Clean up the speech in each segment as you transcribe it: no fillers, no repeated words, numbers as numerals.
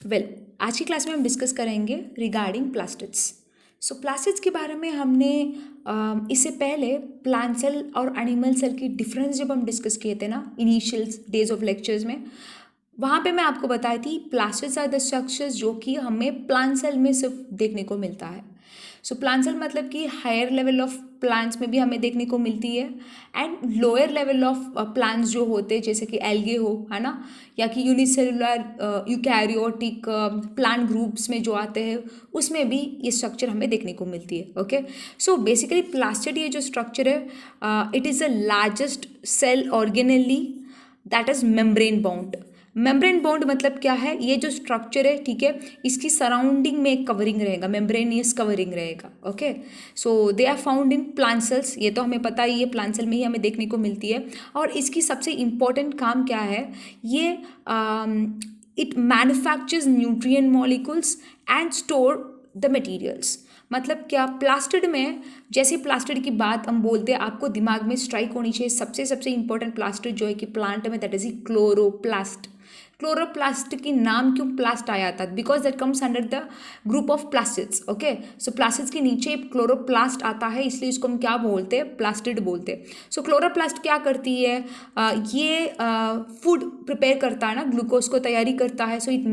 Well आज की class में हम डिस्कस करेंगे रिगार्डिंग प्लास्टिड्स। सो प्लास्टिड्स के बारे में हमने इससे पहले प्लांट सेल और एनिमल सेल की डिफरेंस जब हम डिस्कस किए थे ना इनिशियल डेज ऑफ लेक्चर्स में, वहाँ पे मैं आपको बताई थी प्लास्टिड्स आर द स्ट्रक्चर्स जो कि हमें प्लांट सेल में सिर्फ देखने को मिलता है। सो प्लांट सेल मतलब कि हायर लेवल ऑफ प्लांट्स में भी हमें देखने को मिलती है and lower level of plants जो होते हैं जैसे कि एल्गे हो, है ना, या कि यूनिसेलुलर यूकैरियोटिक प्लांट ग्रुप्स में जो आते हैं उसमें भी ये स्ट्रक्चर हमें देखने को मिलती है। ओके, सो बेसिकली प्लास्टिड ये जो स्ट्रक्चर है it is the largest cell organelle that is membrane bound. Membrane bound मतलब क्या है, ये जो स्ट्रक्चर है, ठीक है, इसकी सराउंडिंग में एक कवरिंग रहेगा, मेम्ब्रेनियस कवरिंग रहेगा। Okay, so they are found in plant cells, ये तो हमें पता ही है, प्लांट सेल में ही हमें देखने को मिलती है। और इसकी सबसे इम्पॉर्टेंट काम क्या है, ये it manufactures nutrient molecules and store the materials. मतलब क्या, प्लास्टिड में जैसे प्लास्टिड की बात हम बोलते हैं, आपको दिमाग में स्ट्राइक होनी चाहिए सबसे इंपॉर्टेंट प्लास्टिड जो है कि प्लांट में, दैट इज क्लोरोप्लास्ट। क्लोरोप्लास्ट की नाम क्यों प्लास्ट आया था, because that comes under the group of plastids. Okay, so plastids के नीचे क्लोरोप्लास्ट आता है, इसलिए इसको हम क्या बोलते हैं, प्लास्टिड बोलते हैं। सो क्लोरोप्लास्ट क्या करती है, ये फूड प्रिपेयर करता है ना, ग्लूकोज को तैयारी करता है। So it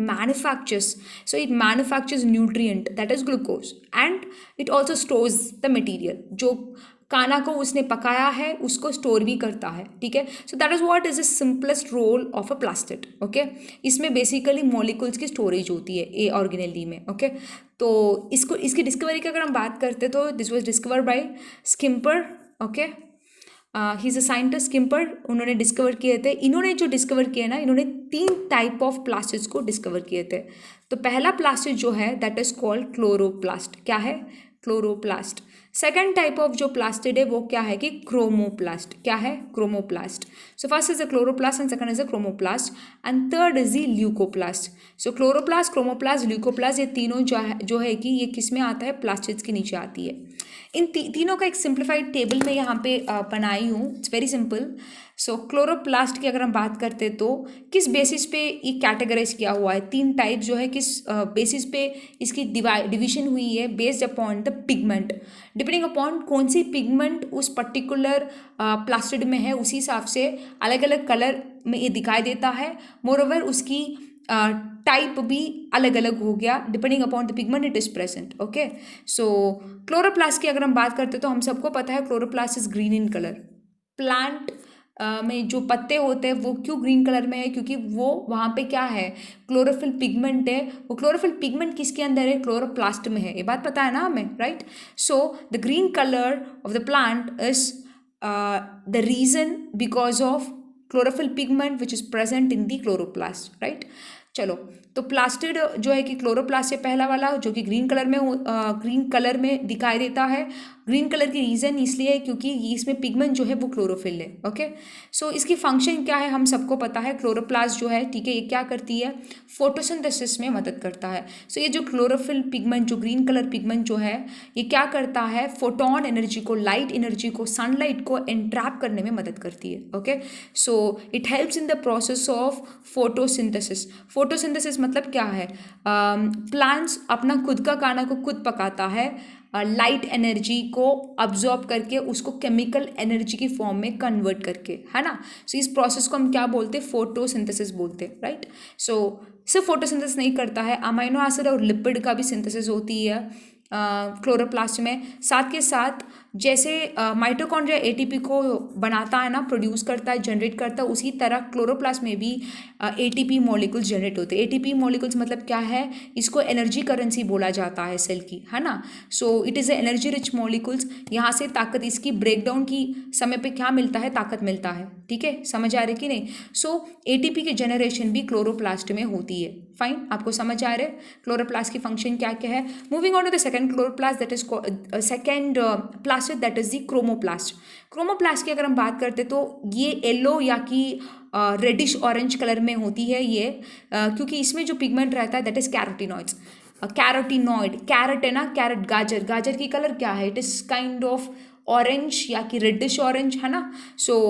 manufactures nutrient that is glucose and it also stores the material, जो खाना को उसने पकाया है उसको स्टोर भी करता है। ठीक है, so that is what is the simplest role of a plastid. Okay, इसमें बेसिकली मॉलिक्यूल्स की स्टोरेज होती है ए ऑर्गेनेली में। ओके, तो इसकी डिस्कवरी की अगर हम बात करते तो this was discovered by Schimper. Okay, he is a scientist Schimper, उन्होंने डिस्कवर किए थे। इन्होंने जो डिस्कवर किए ना, इन्होंने 3 टाइप ऑफ प्लास्टिड्स को डिस्कवर किए थे। तो पहला प्लास्टिड जो है दैट इज कॉल्ड क्लोरोप्लास्ट। क्या है, क्लोरोप्लास्ट। सेकेंड टाइप ऑफ जो प्लास्टिड है वो क्या है कि क्रोमोप्लास्ट। क्या है, chromoplast. So first is the chloroplast and second is the chromoplast and third is the leucoplast. So chloroplast, chromoplast, leucoplast, ये तीनों जो है कि ये किस में आता है, प्लास्टिड्स के नीचे आती है। इन तीनों का एक सिंप्लीफाइड टेबल मैं यहाँ पे बनाई हूँ, it's very simple. So chloroplast की अगर हम बात करते तो किस बेसिस पे ये कैटेगराइज किया हुआ है, 3 टाइप जो है किस बेसिस पे इसकी डिवीजन हुई है, based upon the pigment. Depending upon कौन सी पिगमेंट उस पर्टिकुलर प्लास्टिड में है, उसी हिसाब से अलग अलग कलर में ये दिखाई देता है। मोरओवर उसकी टाइप भी अलग अलग हो गया, depending upon the pigment it is present. Okay, so chloroplast की अगर हम बात करते तो हम सबको पता है chloroplast is green in colour. Plant में जो पत्ते होते हैं वो क्यों ग्रीन कलर में है, क्योंकि वो वहाँ पे क्या है, क्लोरोफिल पिगमेंट है। वो क्लोरोफिल पिगमेंट किसके अंदर है, क्लोरोप्लास्ट में है, ये बात पता है ना हमें, right. So the green colour of the plant is the reason because of chlorophyll pigment which is present in the chloroplast, right. चलो, तो प्लास्टिड जो है कि क्लोरोप्लास्ट से पहला वाला जो कि ग्रीन कलर में दिखाई देता है। ग्रीन कलर की रीज़न इसलिए है क्योंकि इसमें पिगमेंट जो है वो क्लोरोफिल है। ओके, सो इसकी फंक्शन क्या है हम सबको पता है। क्लोरोप्लास्ट जो है, ठीक है, ये क्या करती है, फोटोसिंथेसिस में मदद करता है। सो ये जो क्लोरोफिल पिगमेंट, जो ग्रीन कलर पिगमेंट जो है, ये क्या करता है, फोटोन एनर्जी को, लाइट एनर्जी को, सनलाइट को एंट्रैप करने में मदद करती है। Okay, so it helps in the process of photosynthesis. Photosynthesis मतलब क्या है, प्लांट्स अपना खुद का खाना को खुद पकाता है, लाइट एनर्जी को अब्जॉर्ब करके उसको केमिकल एनर्जी की फॉर्म में कन्वर्ट करके, है ना। सो इस प्रोसेस को हम क्या बोलते हैं, फोटोसिंथेसिस बोलते हैं, राइट। सो सिर्फ फोटोसिंथेसिस नहीं करता है, अमाइनो एसिड और लिपिड का भी सिंथेसिस होती है क्लोरोप्लास्ट में। साथ के साथ जैसे माइटोकॉन्ड्रिया एटीपी को बनाता है ना, प्रोड्यूस करता है, जनरेट करता है, उसी तरह क्लोरोप्लास्ट में भी एटीपी मॉलिक्यूल्स जनरेट होते हैं। एटीपी मॉलिक्यूल्स मतलब क्या है, इसको एनर्जी करेंसी बोला जाता है सेल की, है ना। So it is a energy rich molecules. यहाँ से ताकत, इसकी ब्रेकडाउन की समय पे क्या मिलता है, ताकत मिलता है। ठीक है, समझ आ रही कि नहीं। सो एटीपी की जनरेशन भी क्लोरोप्लास्ट में होती है। फाइन, आपको समझ आ रहे क्लोरोप्लास्ट की फंक्शन क्या क्या है। Moving on to the second chloroplast that is second plastid that is the chromoplast. Chromoplast की अगर हम बात करते तो ये येलो या कि रेडिश ऑरेंज कलर में होती है ये, क्योंकि इसमें जो पिगमेंट रहता है that is carotenoids. Carotenoid, carrot है ना, कैरेट, गाजर, गाजर की कलर क्या है, it is kind of orange या कि रेडिश ऑरेंज, है ना। So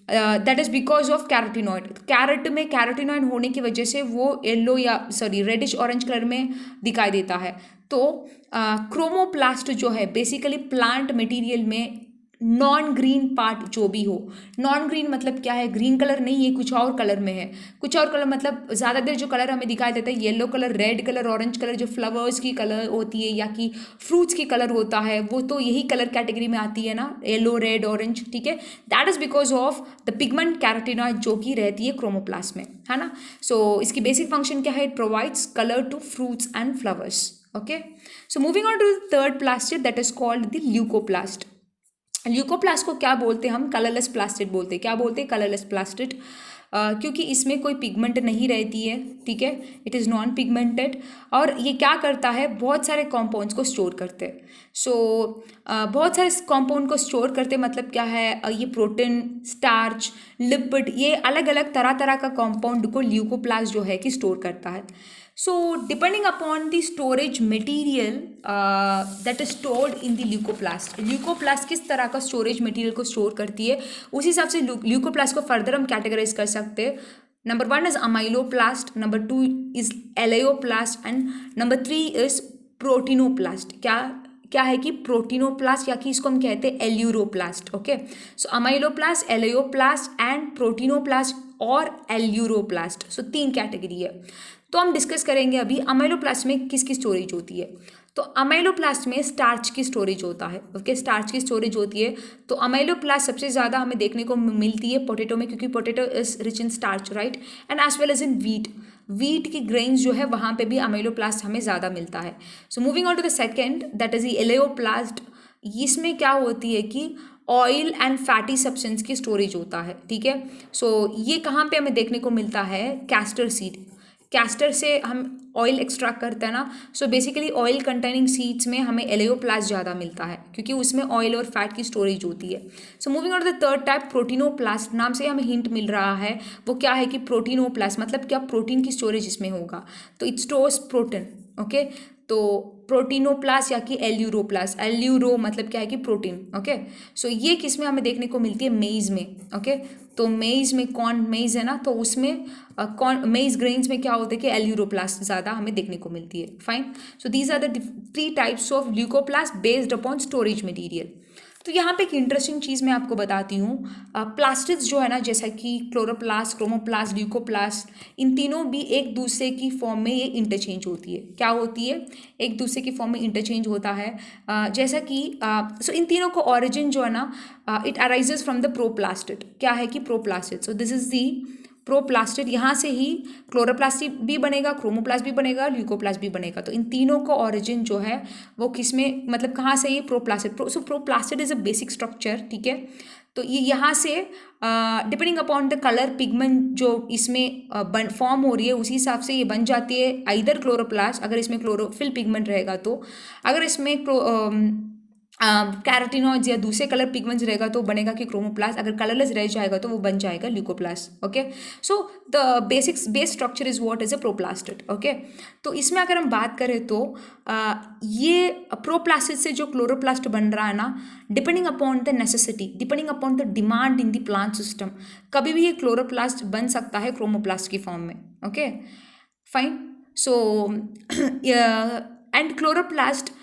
that is because of carotenoid. Carrot में कैरोटिनॉइड होने की वजह से वो येलो या सॉरी रेडिश ऑरेंज कलर में दिखाई देता है। तो क्रोमोप्लास्ट जो है बेसिकली प्लांट मटेरियल में नॉन ग्रीन पार्ट जो भी हो, नॉन ग्रीन मतलब क्या है, ग्रीन कलर नहीं है, कुछ और कलर में है। कुछ और कलर मतलब ज़्यादा देर जो कलर हमें दिखाई देता है yellow colour, red colour, orange colour, जो फ्लावर्स की कलर होती है या कि फ्रूट्स की कलर होता है, वो तो यही कलर कैटेगरी में आती है ना, येलो, रेड, ऑरेंज, ठीक है। That is because of the pigment carotenoid जो कि रहती है क्रोमोप्लास्ट में, है ना। सो इसकी बेसिक फंक्शन क्या है, it provides colour to fruits and flowers. Okay, so moving on to the third plastid that is called the leucoplast. Leucoplast को क्या बोलते हैं हम, कलरलेस प्लास्टिड बोलते हैं। क्या बोलते हैं, कलरलेस प्लास्टिड, क्योंकि इसमें कोई पिगमेंट नहीं रहती है, ठीक है, इट इज़ नॉन पिगमेंटेड। और ये क्या करता है, बहुत सारे कॉम्पाउंड्स को स्टोर करते हैं। सो बहुत सारे कॉम्पाउंड को स्टोर करते मतलब क्या है, ये प्रोटीन, स्टार्च, लिपिड, ये अलग अलग तरह तरह का कॉम्पाउंड को ल्यूकोप्लास्ट जो है कि स्टोर करता है। So depending upon the storage material that is stored in the leucoplast, leucoplast किस तरह का स्टोरेज मटेरियल को स्टोर करती है, उस हिसाब से ल्यूकोप्लास्ट को फर्दर हम कैटेगराइज कर सकते हैं। Number 1 is amyloplast, number 2 is elaioplast and number 3 is proteinoplast. क्या क्या है कि प्रोटीनोप्लास्ट या कि इसको हम कहते हैं aleuroplast. Okay, so amyloplast, elaioplast and proteinoplast और एल्यूरोप्लास्ट, सो 3 कैटेगरी है। तो हम डिस्कस करेंगे अभी अमाइलोप्लास्ट में किसकी स्टोरेज होती है। तो अमाइलोप्लास्ट में स्टार्च की स्टोरेज होता है। ओके, स्टार्च की स्टोरेज होती है। तो अमाइलोप्लास्ट सबसे ज़्यादा हमें देखने को मिलती है पोटैटो में, क्योंकि potato is rich in starch, right, and as well as in wheat की ग्रेन्स जो है वहाँ पे भी अमाइलोप्लास्ट हमें ज़्यादा मिलता है। So moving on to the second that is the elaioplast. इसमें क्या होती है कि ऑयल एंड फैटी सब्सटेंस की स्टोरेज होता है, ठीक है। सो ये कहाँ पे हमें देखने को मिलता है, कैस्टर सीड। कैस्टर से हम ऑयल एक्सट्रैक्ट करते हैं ना, so basically oil containing seeds में हमें एलेयोप्लास्ट ज़्यादा मिलता है, क्योंकि उसमें ऑयल और फैट की स्टोरेज होती है। So moving on to the third type, proteinoplast. नाम से हमें हिंट मिल रहा है, वो क्या है कि प्रोटीनोप्लास्ट मतलब क्या, प्रोटीन की स्टोरेज इसमें होगा, तो इट स्टोर्स प्रोटीन। ओके, तो प्रोटीनोप्लास्ट या कि एल्यूरोप्लास्ट, एल्यूरो मतलब क्या है कि प्रोटीन। ओके, सो ये किस में हमें देखने को मिलती है, मेज में। ओके, तो मेज में, कॉर्न मेज है ना, तो उसमें कॉर्न मेज ग्रेन्स में क्या होता है कि एल्यूरोप्लास्ट ज़्यादा हमें देखने को मिलती है। Fine, so these are the 3 types of leucoplast based upon storage material. तो यहाँ पे एक इंटरेस्टिंग चीज़ मैं आपको बताती हूँ, प्लास्टिड्स जो है ना, जैसा कि क्लोरोप्लास्ट, क्रोमोप्लास्ट, ल्यूकोप्लास्ट, इन तीनों भी एक दूसरे की फॉर्म में ये इंटरचेंज होती है। क्या होती है, एक दूसरे की फॉर्म में इंटरचेंज होता है। जैसा कि सो इन तीनों को ऑरिजिन जो है ना, it arises from the proplastid. क्या है कि proplastid, so this is the proplastid. यहाँ से ही क्लोरोप्लास्ट भी बनेगा, क्रोमोप्लास्ट भी बनेगा, ल्यूकोप्लास्ट भी बनेगा। तो इन तीनों का ऑरिजिन जो है वो किस में, मतलब कहाँ से, ये proplastid. So proplastid is a basic structure, ठीक है। तो ये यहाँ से depending upon the colour pigment जो इसमें फॉर्म हो रही है, उसी हिसाब से ये बन जाती है आइदर क्लोरोप्लास्ट, अगर इसमें क्लोरोफिल पिगमेंट रहेगा तो, अगर इसमें कैरोटिनॉइड्स या दूसरे कलर पिगमेंट्स रहेगा तो बनेगा कि क्रोमोप्लास्ट, अगर कलरलेस रह जाएगा तो वो बन जाएगा leucoplast. Okay, so the base structure is what is a proplastid. Okay, तो इसमें अगर हम बात करें तो ये प्रोप्लास्टिड से जो क्लोरोप्लास्ट बन रहा है ना, depending upon the necessity, depending upon the demand in the plant system, कभी भी ये क्लोरोप्लास्ट बन सकता है क्रोमोप्लास्ट की फॉर्म में। Okay, fine, so and chloroplast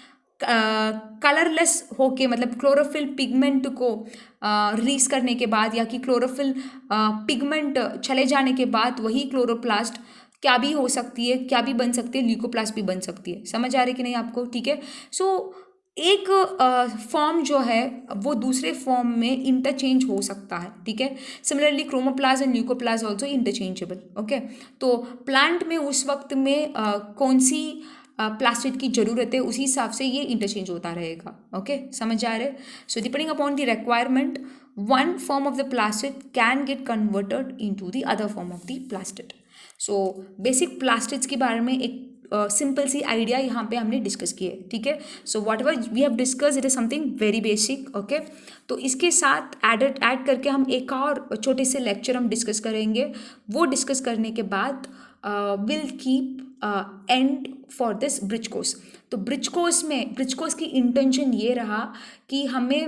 colourless होके, मतलब क्लोरोफिल पिगमेंट को रिलीज करने के बाद या कि क्लोरोफिल पिगमेंट चले जाने के बाद वही क्लोरोप्लास्ट क्या भी हो सकती है, क्या भी बन सकती है, ल्यूकोप्लास्ट भी बन सकती है। समझ आ रही कि नहीं आपको, ठीक है। सो एक फॉर्म जो है वो दूसरे फॉर्म में इंटरचेंज हो सकता है, ठीक है। Similarly chromoplast and leucoplast also interchangeable. Okay, तो प्लांट में उस वक्त में कौन सी प्लास्टिड की ज़रूरत है, उसी हिसाब से ये इंटरचेंज होता रहेगा। ओके, समझ आ रहे। So depending upon the requirement, one form of the plastid can get converted into the other form of the plastid. So basic plastids के बारे में एक सिंपल सी आइडिया यहाँ पे हमने डिस्कस किए, ठीक है। So whatever we have discuss, it is something very basic. Okay, तो इसके साथ ऐड करके हम एक और छोटे से लेक्चर हम डिस्कस करेंगे। वो डिस्कस करने के बाद will keep and for this bridge course. तो ब्रिज कोर्स की इंटेंशन ये रहा कि हमें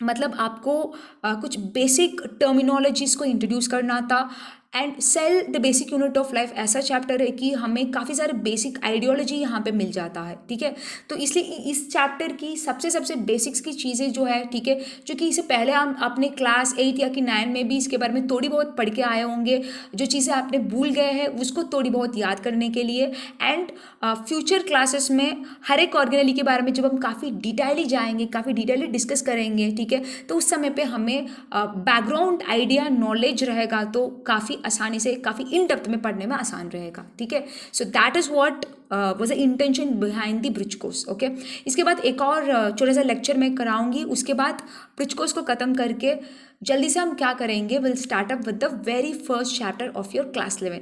मतलब आपको कुछ बेसिक टर्मिनोलॉजीज़ को इंट्रोड्यूस करना था। And cell the basic unit of life ऐसा चैप्टर है कि हमें काफ़ी सारे बेसिक आइडियोलॉजी यहाँ पे मिल जाता है, ठीक है। तो इसलिए इस चैप्टर की सबसे सबसे बेसिक्स की चीज़ें जो है, ठीक है, जो कि इससे पहले हम अपने क्लास 8 या कि 9 में भी इसके बारे में थोड़ी बहुत पढ़ के आए होंगे, जो चीज़ें आपने भूल गए हैं उसको थोड़ी बहुत याद करने के लिए। एंड फ्यूचर क्लासेस में हर एक ऑर्गेनेली के बारे में जब हम काफ़ी डिटेयली जाएंगे, काफ़ी डिटेयली डिस्कस करेंगे, ठीक है, तो उस समय पे हमें बैकग्राउंड आइडिया नॉलेज रहेगा, तो काफ़ी आसानी से, काफ़ी इन डेप्थ में पढ़ने में आसान रहेगा, ठीक है। So that is what was the intention behind the bridge course, okay. इसके बाद एक और छोटा सा लेक्चर मैं कराऊंगी, उसके बाद ब्रिज कोर्स को ख़त्म करके जल्दी से हम क्या करेंगे, will start up with the very first chapter of your class 11।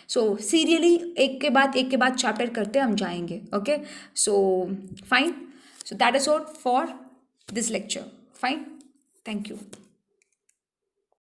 So serially एक के बाद चैप्टर करते हम जाएंगे, okay. So fine, so that is all for this lecture, fine, thank you.